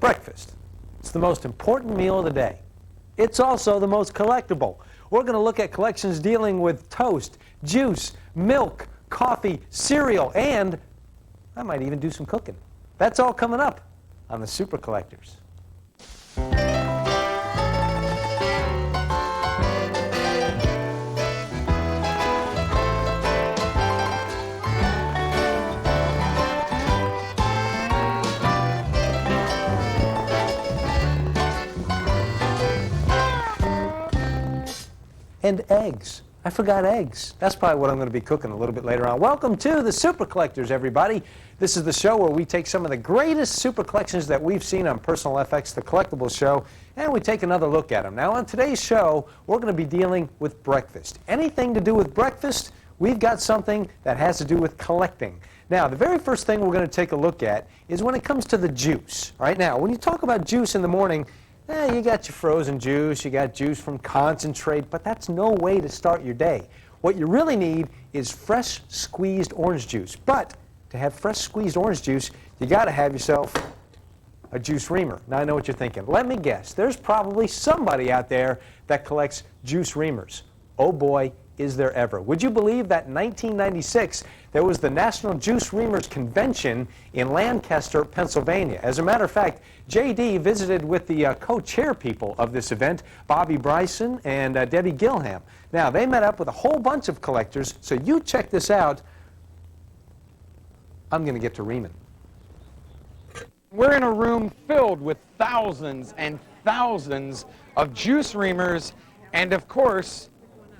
Breakfast. It's the most important meal of the day. It's also the most collectible. We're going to look at collections dealing with toast, juice, milk, coffee, cereal, and I might even do some cooking. That's all coming up on the Super Collectors. And eggs. I forgot eggs. That's probably what I'm going to be cooking a little bit later on. Welcome to the Super Collectors, everybody. This is the show where we take some of the greatest super collections that we've seen on Personal FX, the collectibles show, and we take another look at them. Now, on today's show, we're going to be dealing with breakfast. Anything to do with breakfast, we've got something that has to do with collecting. Now, the very first thing we're going to take a look at is when it comes to the juice. All right, now, when you talk about juice in the morning, you got your frozen juice, you got juice from concentrate, but that's no way to start your day. What you really need is fresh squeezed orange juice. But to have fresh squeezed orange juice, you got to have yourself a juice reamer. Now I know what you're thinking. Let me guess. There's probably somebody out there that collects juice reamers. Oh boy, is there ever. Would you believe that in 1996 there was the National Juice Reamers Convention in Lancaster, Pennsylvania? As a matter of fact, J.D. visited with the co-chair people of this event, Bobby Bryson and Debbie Gilham. Now, they met up with a whole bunch of collectors, so you check this out. I'm going to get to reaming. We're in a room filled with thousands and thousands of juice reamers and, of course,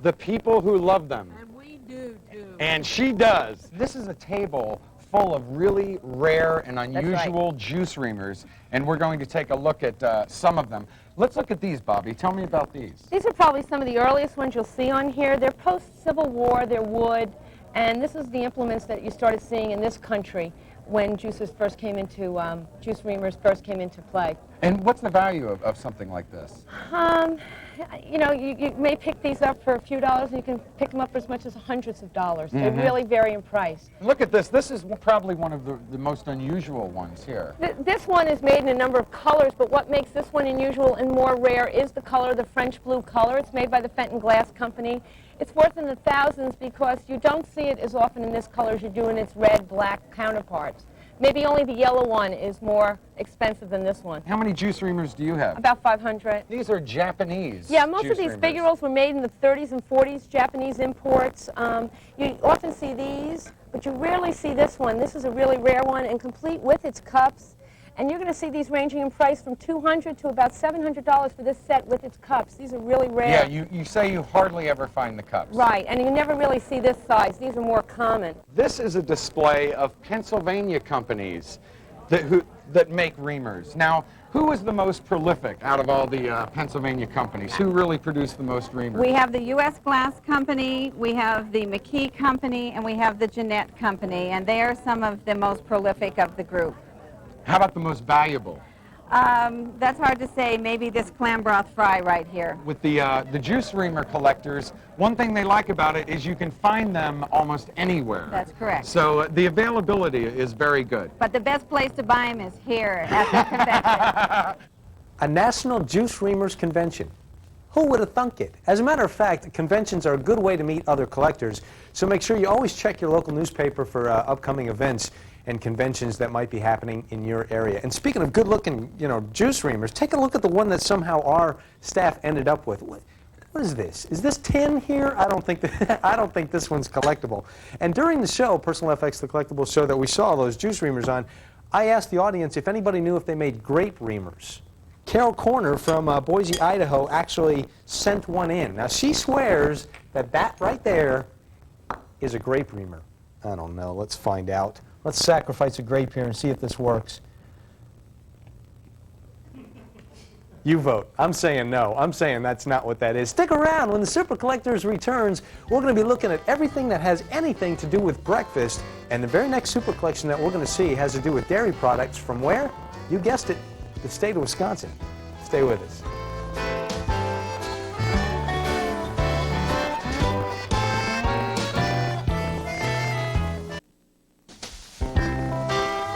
the people who love them. And we do, too. And she does. This is a table full of really rare and unusual juice reamers, and we're going to take a look at some of them. Let's look at these, Bobby. Tell me about these. These are probably some of the earliest ones you'll see on here. They're post-Civil War, they're wood, and this is the implements that you started seeing in this country when juicers first came into, juice reamers first came into play. And what's the value of something like this? You know, you may pick these up for a few dollars, and you can pick them up for as much as hundreds of dollars. They really vary in price. Look at this. This is probably one of the most unusual ones here. This one is made in a number of colors, but what makes this one unusual and more rare is the color, the French blue color. It's made by the Fenton Glass Company. It's worth in the thousands because you don't see it as often in this color as you do in its red, black counterparts. Maybe only the yellow one is more expensive than this one. How many juice reamers do you have? About 500. These are Japanese. Yeah, most of these reamers. figurals were made in the 30s and 40s, Japanese imports. You often see these, but you rarely see this one. This is a really rare one and complete with its cups. And you're going to see these ranging in price from $200 to about $700 for this set with its cups. These are really rare. Yeah, you say you hardly ever find the cups. Right, and you never really see this size. These are more common. This is a display of Pennsylvania companies that make reamers. Now, who is the most prolific out of all the Pennsylvania companies? Who really produced the most reamers? We have the U.S. Glass Company, we have the McKee Company, and we have the Jeanette Company, and they are some of the most prolific of the group. How about the most valuable? That's hard to say. Maybe this clam broth fry right here. With the juice reamer collectors, one thing they like about it is you can find them almost anywhere. That's correct. So the availability is very good. But the best place to buy them is here at the convention. A National Juice Reamers Convention. Who would have thunk it? As a matter of fact, conventions are a good way to meet other collectors, so make sure you always check your local newspaper for upcoming events and conventions that might be happening in your area. And speaking of good-looking, juice reamers, take a look at the one that somehow our staff ended up with. What is this? Is this tin here? I don't think this one's collectible. And during the show, Personal FX, the collectible show that we saw those juice reamers on, I asked the audience if anybody knew if they made grape reamers. Carol Corner from Boise, Idaho actually sent one in. Now she swears that that right there is a grape reamer. I don't know. Let's find out. Let's sacrifice a grape here and see if this works. You vote. I'm saying no. I'm saying that's not what that is. Stick around. When the Super Collectors returns, we're going to be looking at everything that has anything to do with breakfast. And the very next Super Collection that we're going to see has to do with dairy products from where? You guessed it, the state of Wisconsin. Stay with us.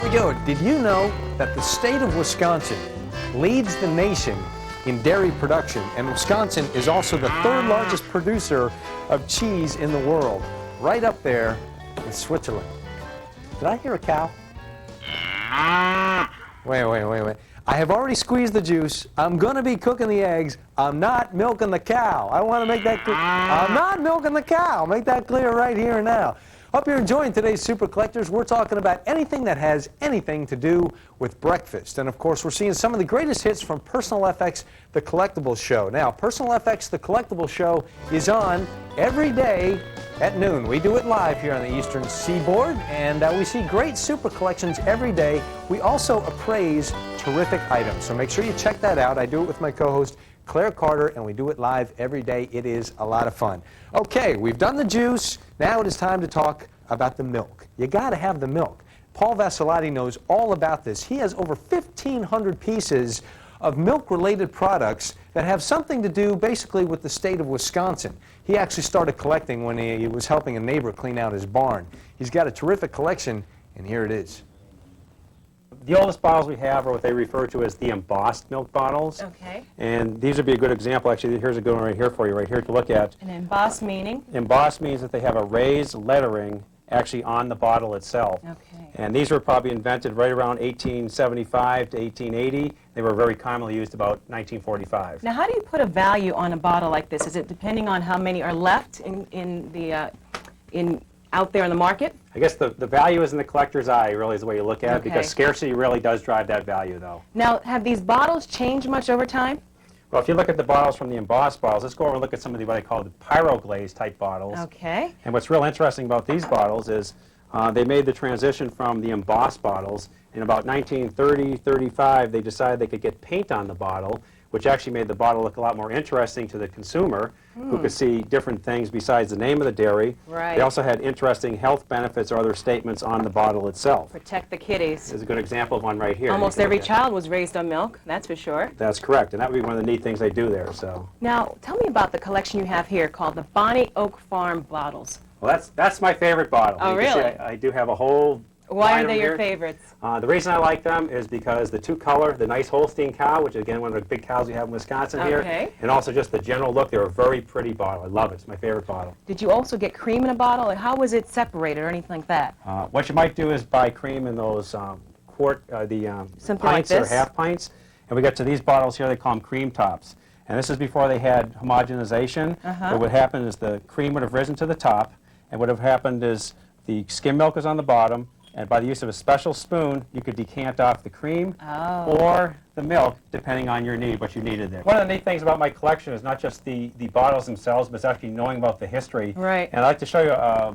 Here we go. Did you know that the state of Wisconsin leads the nation in dairy production, and Wisconsin is also the third largest producer of cheese in the world, right up there with Switzerland. Did I hear a cow? Wait. I have already squeezed the juice. I'm going to be cooking the eggs. I'm not milking the cow. I want to make that clear. I'm not milking the cow. Make that clear right here and now. Hope you're enjoying today's Super Collectors. We're talking about anything that has anything to do with breakfast. And of course, we're seeing some of the greatest hits from Personal FX, the collectibles show. Now, Personal FX, the collectibles show is on every day at noon. We do it live here on the Eastern Seaboard, and we see great super collections every day. We also appraise terrific items, so make sure you check that out. I do it with my co-host, Claire Carter, and we do it live every day. It is a lot of fun. Okay, we've done the juice. Now it is time to talk about the milk. You got to have the milk. Paul Vasilati knows all about this. He has over 1,500 pieces of milk-related products that have something to do basically with the state of Wisconsin. He actually started collecting when he was helping a neighbor clean out his barn. He's got a terrific collection, and here it is. The oldest bottles we have are what they refer to as the embossed milk bottles. Okay. And these would be a good example. Actually, here's a good one right here for you, right here to look at. And embossed meaning? Embossed means that they have a raised lettering actually on the bottle itself. Okay. And these were probably invented right around 1875 to 1880. They were very commonly used about 1945. Now, how do you put a value on a bottle like this? Is it depending on how many are left out there in the market? I guess the value is in the collector's eye, really, is the way you look at it, because Okay. scarcity really does drive that value, though. Now, have these bottles changed much over time? Well, if you look at the bottles from the embossed bottles, let's go over and look at some of what I call the pyroglaze type bottles. Okay. And what's real interesting about these bottles is they made the transition from the embossed bottles. In about 1930-35, they decided they could get paint on the bottle, which actually made the bottle look a lot more interesting to the consumer, who could see different things besides the name of the dairy. Right. They also had interesting health benefits or other statements on the bottle itself. Protect the kiddies. There's a good example of one right here. Almost You can every look at. child was raised on milk, that's for sure. That's correct, and that would be one of the neat things they do there. So, Now, tell me about the collection you have here called the Bonnie Oak Farm bottles. well, that's my favorite bottle. Oh, You can see really? I do have a whole Why line are of they them your here. favorites? The reason I like them is because the two-color, the nice Holstein cow, which is, again, one of the big cows we have in Wisconsin here, Okay. and also just the general look. They're a very pretty bottle. I love it. It's my favorite bottle. Did you also get cream in a bottle? How was it separated or anything like that? What you might do is buy cream in those Something like pints or this? half pints, and we get to these bottles here. They call them cream tops, and this is before they had homogenization. What would happen is the cream would have risen to the top, and what would have happened is the skim milk is on the bottom, and by the use of a special spoon, you could decant off the cream or the milk, depending on your need, what you needed there. One of the neat things about my collection is not just the bottles themselves, but it's actually knowing about the history. Right. And I'd like to show you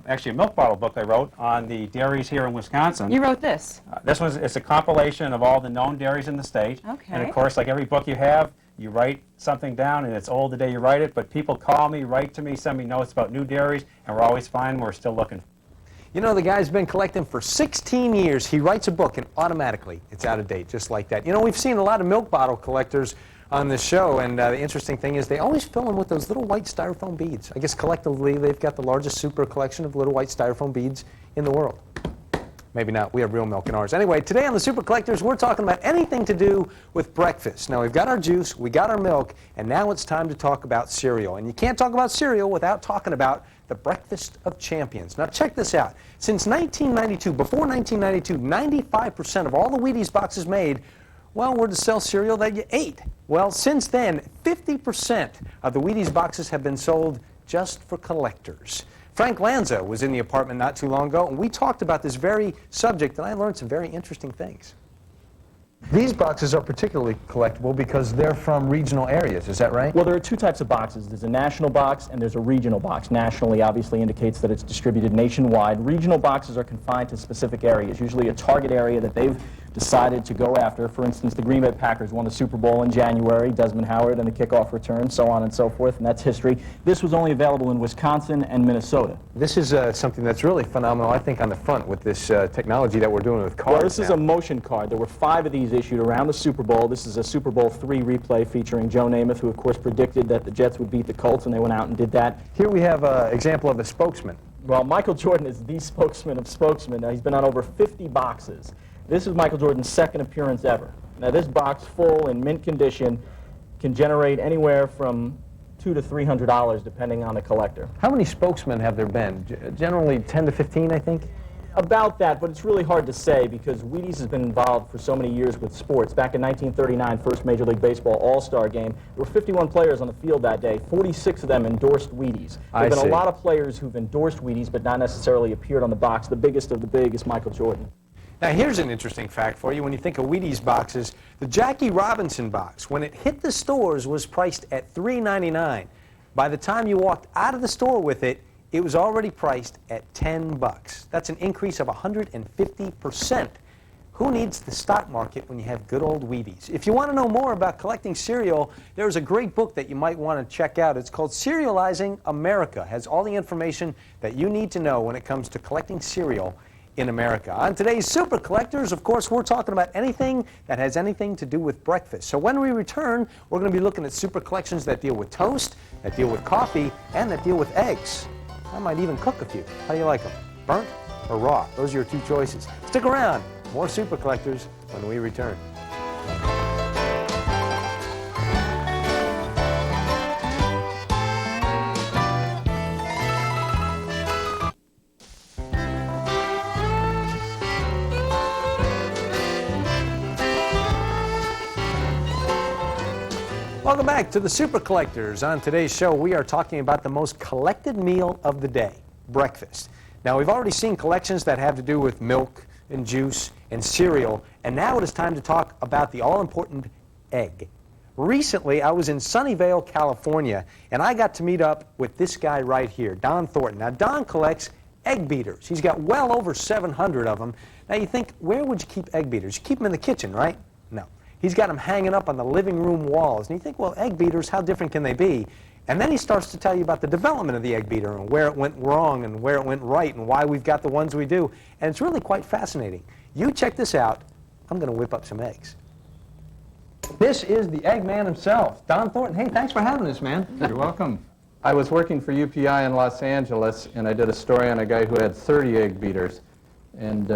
actually a milk bottle book I wrote on the dairies here in Wisconsin. You wrote this. It's a compilation of all the known dairies in the state. Okay. And of course, like every book you have, you write something down, and it's old the day you write it, but people call me, write to me, send me notes about new dairies, and we're always finding we're still looking. You know, the guy's been collecting for 16 years. He writes a book, and automatically it's out of date, just like that. You know, we've seen a lot of milk bottle collectors on this show, and the interesting thing is they always fill them with those little white styrofoam beads. I guess collectively they've got the largest super collection of little white styrofoam beads in the world. Maybe not. We have real milk in ours. Anyway, today on the Super Collectors, we're talking about anything to do with breakfast. Now, we've got our juice, we got our milk, and now it's time to talk about cereal. And you can't talk about cereal without talking about the breakfast of champions. Now, check this out. Since 1992, before 1992, 95% of all the Wheaties boxes made, well, were to sell cereal that you ate. Well, since then, 50% of the Wheaties boxes have been sold just for collectors. Frank Lanza was in the apartment not too long ago, and we talked about this very subject, and I learned some very interesting things. These boxes are particularly collectible because they're from regional areas, is that right? Well, there are two types of boxes. There's a national box and there's a regional box. Nationally obviously indicates that it's distributed nationwide. Regional boxes are confined to specific areas, usually a target area that they've decided to go after. For instance, the Green Bay Packers won the Super Bowl in January, Desmond Howard and the kickoff return, so on and so forth, and that's history. This was only available in Wisconsin and Minnesota. This is something that's really phenomenal, I think, on the front with this technology that we're doing with cards. Well, this is now. a motion card. There were 5 of these issued around the Super Bowl. This is a Super Bowl III replay featuring Joe Namath, who of course predicted that the Jets would beat the Colts, and they went out and did that. Here we have an example of a spokesman. Well, Michael Jordan is the spokesman of spokesmen. Now, he's been on over 50 boxes. This is Michael Jordan's second appearance ever. Now this box full in mint condition can generate anywhere from $200 to $300 depending on the collector. How many spokesmen have there been? Generally 10 to 15, I think? About that, but it's really hard to say because Wheaties has been involved for so many years with sports. Back in 1939, first Major League Baseball All-Star game, there were 51 players on the field that day. 46 of them endorsed Wheaties. There have been a lot of players who've endorsed Wheaties but not necessarily appeared on the box. The biggest of the big is Michael Jordan. Now here's an interesting fact for you when you think of Wheaties boxes. The Jackie Robinson box, when it hit the stores, was priced at $3.99. By the time you walked out of the store with it, it was already priced at $10. That's an increase of 150%. Who needs the stock market when you have good old Wheaties? If you want to know more about collecting cereal, there's a great book that you might want to check out. It's called Cerealizing America. It has all the information that you need to know when it comes to collecting cereal in America. On today's Super Collectors, of course, we're talking about anything that has anything to do with breakfast. So when we return, we're going to be looking at super collections that deal with toast, that deal with coffee, and that deal with eggs. I might even cook a few. How do you like them? Burnt or raw? Those are your two choices. Stick around. More Super Collectors when we return. Welcome back to the Super Collectors. On today's show, we are talking about the most collected meal of the day, breakfast. Now, we've already seen collections that have to do with milk and juice and cereal, and now it is time to talk about the all-important egg. Recently, I was in Sunnyvale, California, and I got to meet up with this guy right here, Don Thornton. Now, Don collects egg beaters. He's got well over 700 of them. Now, you think, where would you keep egg beaters? You keep them in the kitchen, right? No. He's got them hanging up on the living room walls. And you think, well, egg beaters, how different can they be? And then he starts to tell you about the development of the egg beater and where it went wrong and where it went right and why we've got the ones we do. And it's really quite fascinating. You check this out. I'm going to whip up some eggs. This is the egg man himself, Don Thornton. Hey, thanks for having us, man. You're welcome. I was working for UPI in Los Angeles, and I did a story on a guy who had 30 egg beaters. And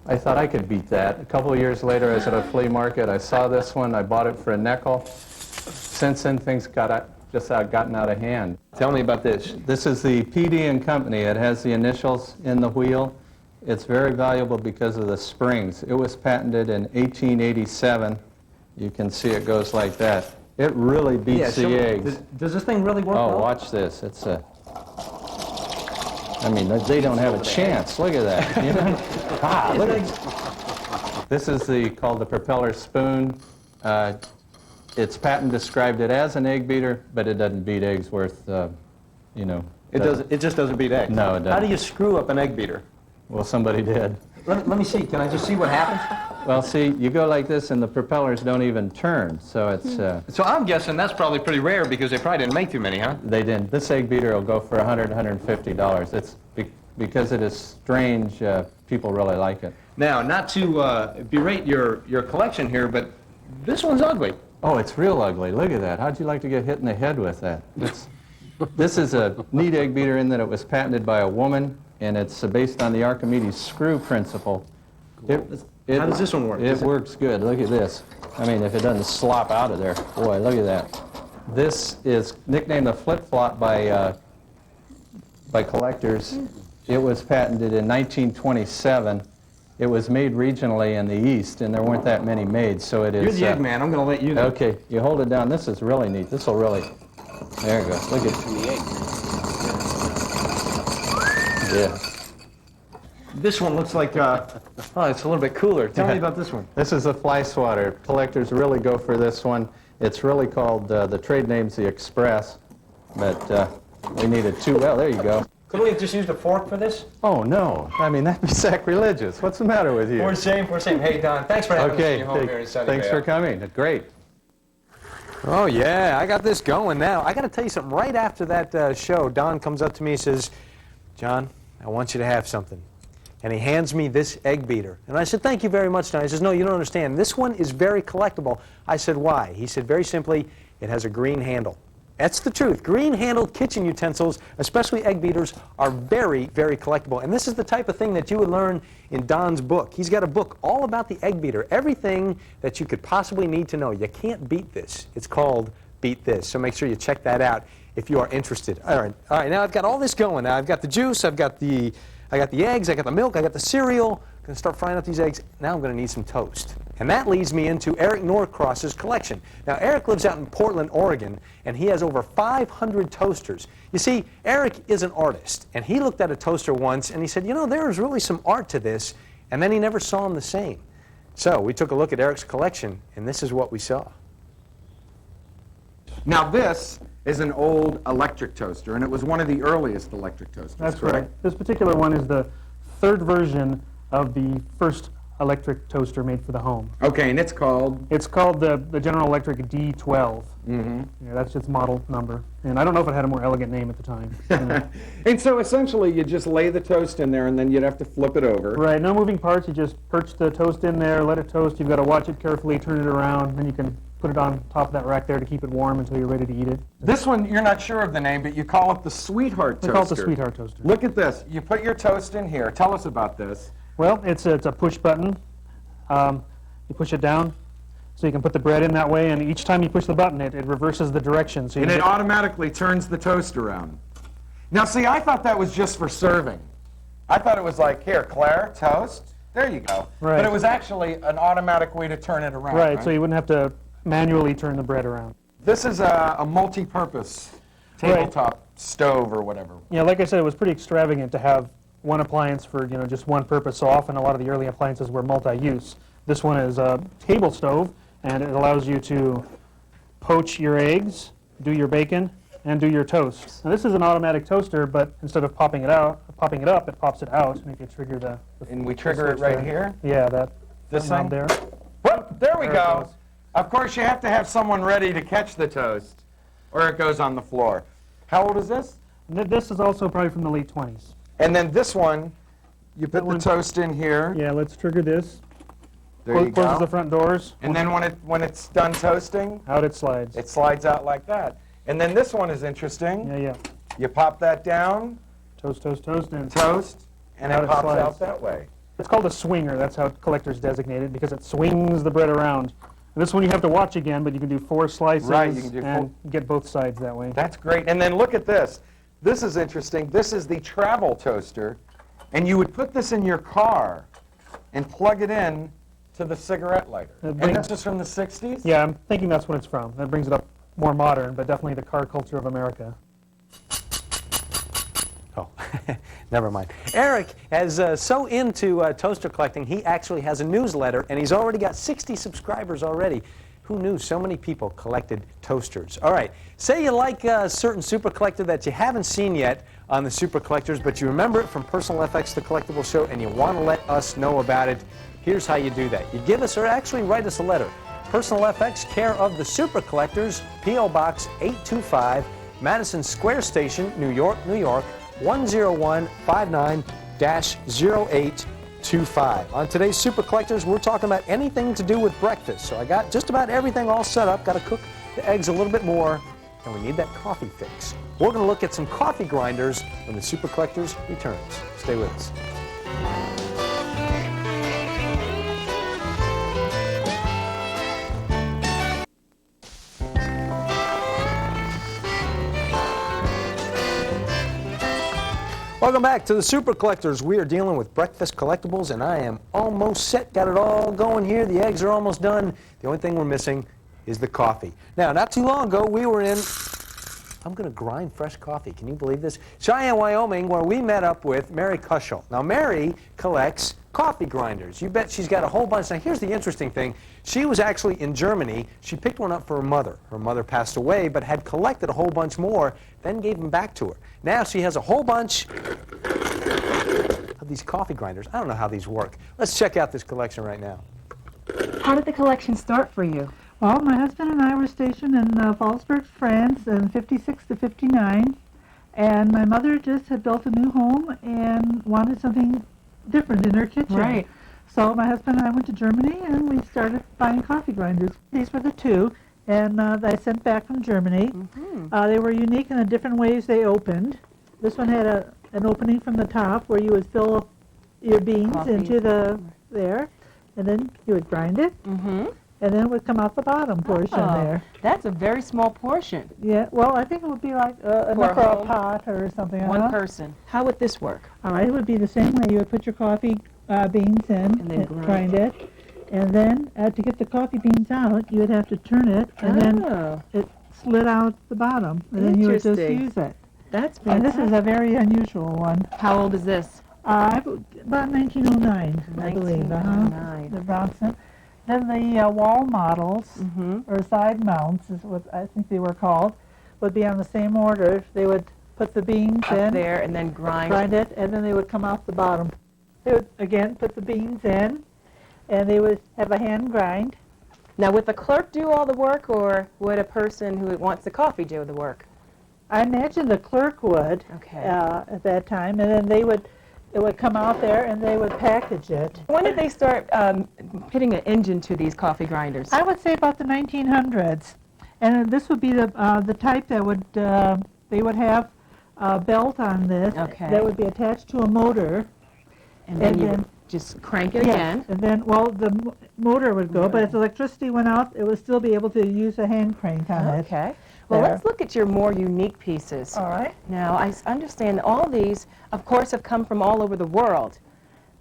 I thought I could beat that. A couple of years later, I was at a flea market. I saw this one. I bought it for a nickel. Since then, things gotten out of hand. Tell me about this. This is the PD and Company. It has the initials in the wheel. It's very valuable because of the springs. It was patented in 1887. You can see it goes like that. It really beats the eggs. Does this thing really work Oh, well? watch this. It's a... I mean, they don't have a chance. Look at that. You know? Look at this is called the propeller spoon. Its patent described it as an egg beater, but it doesn't beat eggs worth, you know. It just doesn't beat eggs. No, it doesn't. How do you screw up an egg beater? Well, somebody did. Let me see. Can I just see what happens? Well, see, you go like this, and the propellers don't even turn, so it's... So I'm guessing that's probably pretty rare because they probably didn't make too many, huh? They didn't. This egg beater will go for $100, $150. It's because it is strange, people really like it. Now, not to berate your collection here, but this one's ugly. Oh, it's real ugly. Look at that. How'd you like to get hit in the head with that? This is a neat egg beater in that it was patented by a woman, and it's based on the Archimedes screw principle. How does this one work? It works good. Look at this. I mean, if it doesn't slop out of there. Boy, look at that. This is nicknamed the flip-flop by collectors. It was patented in 1927. It was made regionally in the East, and there weren't that many made, so it is... You're the egg man. I'm going to let you know. Okay, you hold it down. This is really neat. This will really... There it goes. Look at... Yeah. This one looks like, oh, it's a little bit cooler. Tell me about this one. This is a fly swatter. Collectors really go for this one. It's really called, the trade name's the Express, but we needed two. Well, there you go. Couldn't we have just used a fork for this? Oh, no. I mean, that'd be sacrilegious. What's the matter with you? We're same. Hey, Don, thanks for having us in your home here in Sunnyvale. Thanks for coming. Great. Oh, yeah, I got this going now. I got to tell you something. Right after that show, Don comes up to me and says, John, I want you to have something. And he hands me this egg beater. And I said, thank you very much, Don. He says, no, you don't understand. This one is very collectible. I said, why? He said, very simply, it has a green handle. That's the truth. Green-handled kitchen utensils, especially egg beaters, are very, very collectible. And this is the type of thing that you would learn in Don's book. He's got a book all about the egg beater, everything that you could possibly need to know. You can't beat this. It's called Beat This. So make sure you check that out if you are interested. All right, now I've got all this going. Now I've got the juice, I got the eggs, I got the milk, I got the cereal. I'm going to start frying up these eggs. Now I'm going to need some toast. And that leads me into Eric Norcross's collection. Now, Eric lives out in Portland, Oregon, and he has over 500 toasters. You see, Eric is an artist, and he looked at a toaster once, and he said, you know, there is really some art to this, and then he never saw them the same. So we took a look at Eric's collection, and this is what we saw. Now this is an old electric toaster, and it was one of the earliest electric toasters. That's right. This particular one is the third version of the first electric toaster made for the home. Okay, and it's called? It's called the General Electric D12. Yeah, that's its model number. And I don't know if it had a more elegant name at the time. And so essentially you just lay the toast in there and then you'd have to flip it over. Right, no moving parts. You just perch the toast in there, let it toast. You've got to watch it carefully, turn it around, then you can put it on top of that rack there to keep it warm until you're ready to eat it. This one, you're not sure of the name, but you call it the Sweetheart Toaster. We call it the Sweetheart Toaster. Look at this. You put your toast in here. Tell us about this. Well, it's a push button. You push it down, so you can put the bread in that way, and each time you push the button, it reverses the direction. So and it automatically turns the toast around. Now, see, I thought that was just for serving. I thought it was like, here, Claire, toast. There you go. Right. But it was actually an automatic way to turn it around. Right, so you wouldn't have to manually turn the bread around. This is a multi-purpose tabletop stove or whatever. Yeah, like I said, it was pretty extravagant to have one appliance for just one purpose. So often a lot of the early appliances were multi-use. This one is a table stove, and it allows you to poach your eggs, do your bacon, and do your toast. Now this is an automatic toaster, but instead of popping it up, it pops it out, and if you trigger the and we trigger it right here? Yeah, this thing there. Whoop, there we There it go. goes. Of course, you have to have someone ready to catch the toast, or it goes on the floor. How old is this? This is also probably from the late 20s. And then this one, you put the toast in here. Yeah, let's trigger this. There you Closes go. the front doors. And then when it's done toasting, out it slides. It slides out like that. And then this one is interesting. Yeah. You pop that down. Toast, toast, toast, and toast, and it pops slides out that way. It's called a swinger. That's how collectors designate it, because it swings the bread around. And this one you have to watch again, but you can do 4 slices Right, you can do and get both sides that way. That's great. And then look at this. This is interesting. This is the travel toaster, and you would put this in your car and plug it in to the cigarette lighter. And this is from the 60s? Yeah, I'm thinking that's what it's from. That brings it up more modern, but definitely the car culture of America. Oh, never mind. Eric is so into toaster collecting, he actually has a newsletter, and he's already got 60 subscribers already. Who knew so many people collected toasters? All right, say you like a certain super collector that you haven't seen yet on the Super Collectors, but you remember it from Personal FX, the collectible show, and you want to let us know about it. Here's how you do that. You give us, or actually write us a letter. Personal FX, care of the Super Collectors, P.O. Box 825, Madison Square Station, New York, New York, 10159-0825. On today's Super Collectors, we're talking about anything to do with breakfast. So I got just about everything all set up. Got to cook the eggs a little bit more, and we need that coffee fix. We're going to look at some coffee grinders when the Super Collectors returns. Stay with us. Welcome back to the Super Collectors. We are dealing with breakfast collectibles, and I am almost set. Got it all going here. The eggs are almost done. The only thing we're missing is the coffee. Now, not too long ago, we were in, I'm going to grind fresh coffee. Can you believe this? Cheyenne, Wyoming, where we met up with Mary Kushel. Now, Mary collects coffee grinders. You bet she's got a whole bunch. Now, here's the interesting thing. She was actually in Germany. She picked one up for her mother. Her mother passed away, but had collected a whole bunch more, then gave them back to her. Now she has a whole bunch of these coffee grinders. I don't know how these work. Let's check out this collection right now. How did the collection start for you? Well, my husband and I were stationed in Fallsburg, France in 56 to 59, and my mother just had built a new home and wanted something different in her kitchen. Right. So my husband and I went to Germany and we started buying coffee grinders. These were the two. and I sent back from Germany. They were unique in the different ways they opened. This one had an opening from the top where you would fill your beans Coffee. into there, and then you would grind it, and then it would come out the bottom portion there. That's a very small portion. Yeah, well, I think it would be like enough for a pot or something. One person. How would this work? All right, it would be the same way. You would put your coffee beans in And then grind it. And then to get the coffee beans out, you would have to turn it, and then it slid out the bottom, and then you would just Interesting. use it. That's And fantastic. this is a very unusual one. How old is this? About 1909, I believe. 1909. The Bronson. Then the wall models, or side mounts, is what I think they were called, would be on the same order. They would put the beans Up in, there and then grind. grind it, and then they would come out the bottom. They would, again, put the beans in, and they would have a hand grind. Now, would the clerk do all the work, or would a person who wants the coffee do the work? I imagine the clerk would at that time, and then it would come out there, and they would package it. When did they start putting an engine to these coffee grinders? I would say about the 1900s, and this would be the type that would they would have a belt on this that would be attached to a motor, And then you would just crank it again. and then the motor would go, but if the electricity went out, it would still be able to use a hand crank on it. Okay. Well, There. let's look at your more unique pieces. All right. Now, I understand all these, of course, have come from all over the world.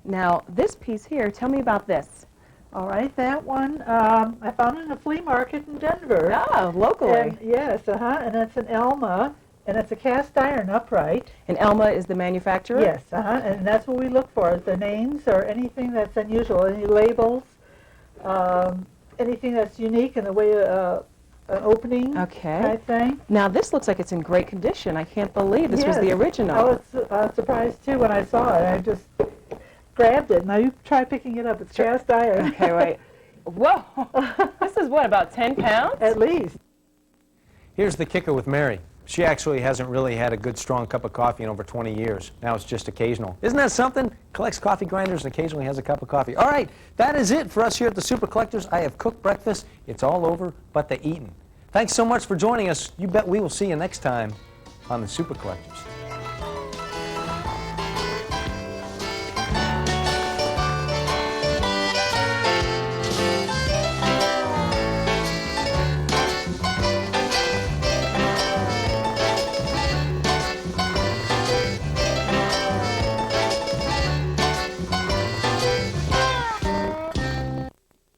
Now, this piece here, tell me about this. All right, that one I found in a flea market in Denver. Oh, locally. And, yes, and it's an Elma, and it's a cast iron upright. And Elma is the manufacturer? Yes, and that's what we look for, the names or anything that's unusual, any labels, anything that's unique in the way an opening type thing. Now, this looks like it's in great condition. I can't believe this was the Yes. original. I was surprised, too, when I saw it. I just grabbed it. Now, you try picking it up. It's cast iron. Okay, wait. Whoa! This is what, about 10 pounds? At least. Here's the kicker with Mary. She actually hasn't really had a good, strong cup of coffee in over 20 years. Now it's just occasional. Isn't that something? Collects coffee grinders and occasionally has a cup of coffee. All right, that is it for us here at the Super Collectors. I have cooked breakfast. It's all over but the eating. Thanks so much for joining us. You bet we will see you next time on the Super Collectors.